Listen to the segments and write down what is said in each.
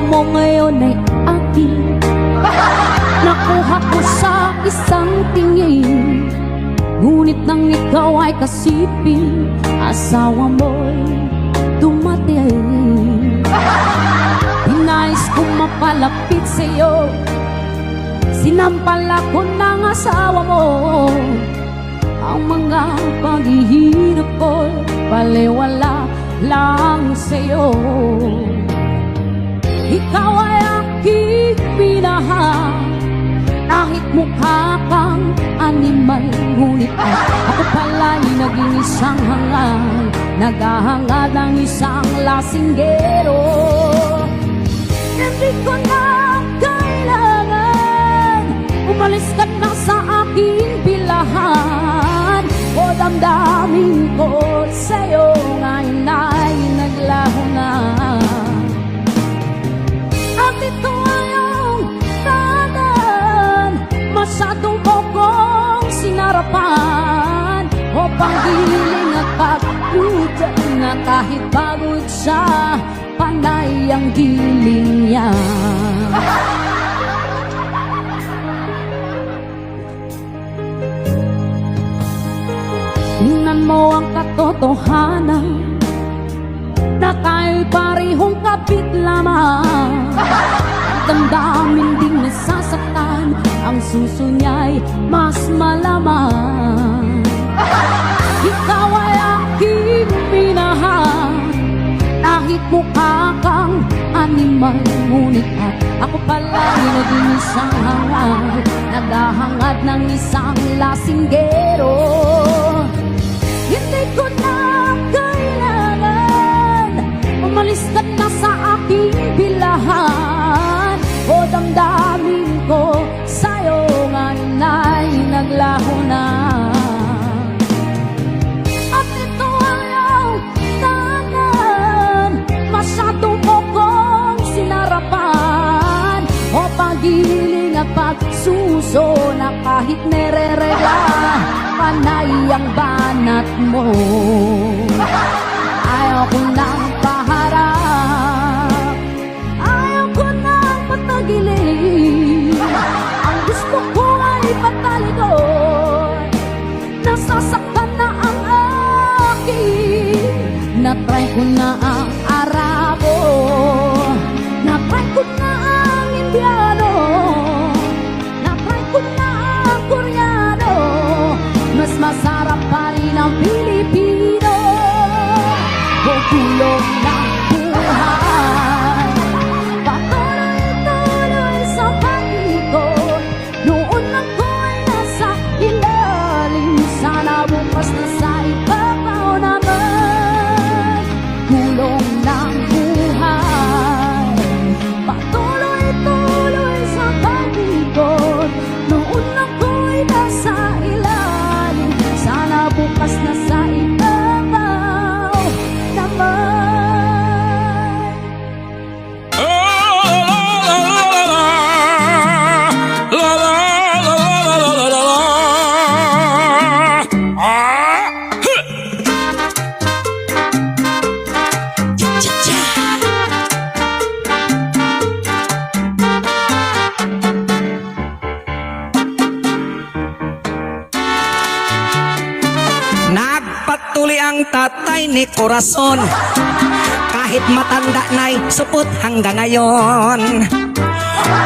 mo ngayon ay akin. Nakuha ko sa isang tingin, ngunit nang ikaw ay kasipin, asawa mo'y dumating. Inais kong mapalapit sa'yo, sinampal ako ng asawa mo. Ang mga paghihirap ko'y baliwala lang sa'yo. Ikaw ay aking minahal, kahit mukha kang animal, ngunit ako pala'y naging isang hangal, naghahangad ng isang lasinggero. Hindi ko na kailangan umalis ka na sa aking bilahan, o damdamin ko sa'yo ngayon ay naglaho na. At ito ay ang tanan, masyadong kong sinarapan, o panggiling at pagkutan na kahit pagod siya, panay ang giling niya. Tingnan mo ang katotohanan, na tayo'y parehong kapit lamang. Ang damdamin ding nasasaktan, ang suso niya'y mas malamang. Ikaw ay aking minahal, kahit mukha kang animal, ngunit at ako pala'y naging isang hangal, naghahangad ng isang lasinggero. Hindi ko na kailangan umalis ka na sa aking bilahan, o damdamin ko sa'yo ngayon ay naglaho na. At ito ay ang tanan, masyadong kong sinarapan, o pagiling at pagsuso na kahit nereregla, panay ang banat mo. Ayaw ko nang paharap, ayaw ko nang patagilin, ang gusto ko ay patalikod. Nasasaktan na ang akin, natry ko na ang Arabo, natry ko na ang Indiano, natry ko na ang Koreano, mas masarap pa rin ang Pilipino. O kulong ng buhay, patuloy-tuloy sa pag-ikot. Noon ako'y nasa ilalim, sana bukas na sa ibabaw naman. Kulong ng buhay, patuloy-tuloy sa pag-ikot. Noon ako'y nasa ilalim, sana bukas na sa ibabaw naman. Nagpatuloy ang tatay ni Corazon, kahit matanda na'y supot hanggang ngayon.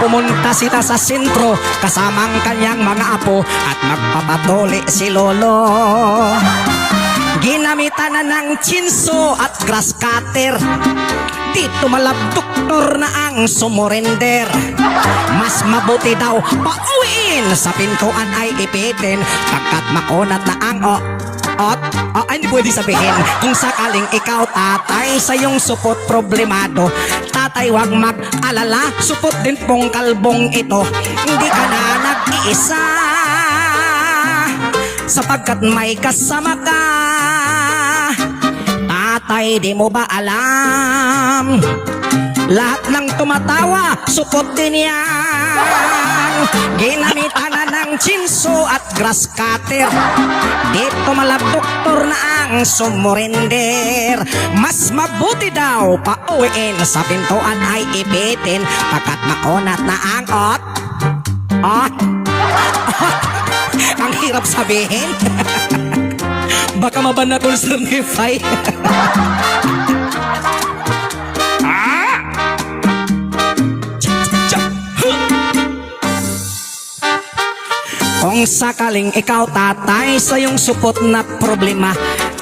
Pumunta sila sa sentro kasamang kanyang mga apo at magpapatuli si Lolo. Ginamitan na ng chinso at grass cutter, dito malabdoktor na ang sumurender. Mas mabuti daw pauwiin, sa pintuan ay ipitin, pagkat makunat na ang hindi pwede sabihin. Kung sakaling ikaw tatay sa iyong supot problemado, tatay wag mag-alala, supot din pong kalbong ito. Hindi ka na nag-iisa, sapagkat may kasama ka. Tatay, di mo ba alam, Lahat ng tumatawa, supot din yan. Ginamitan na ng chinso at grass cutter. Dito malabdoktor na ang sumurender. Mas mabuti daw pauwiin sa pintuan ay ipitin pagkat makunat na ang ot. Ang hirap sabihin. Baka mabana kung surnify. Kung sakaling ikaw tatay sa iyong supot na problema,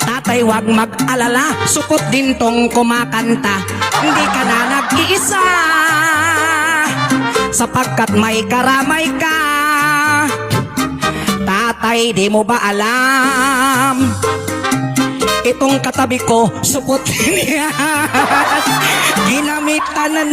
tatay wag mag-alala, supot din tong kumakanta. Hindi ka na nag-iisa, sapagkat may karamay ka. Tatay, di mo ba alam? Itong katabi ko, supot din yan. Ginamitan na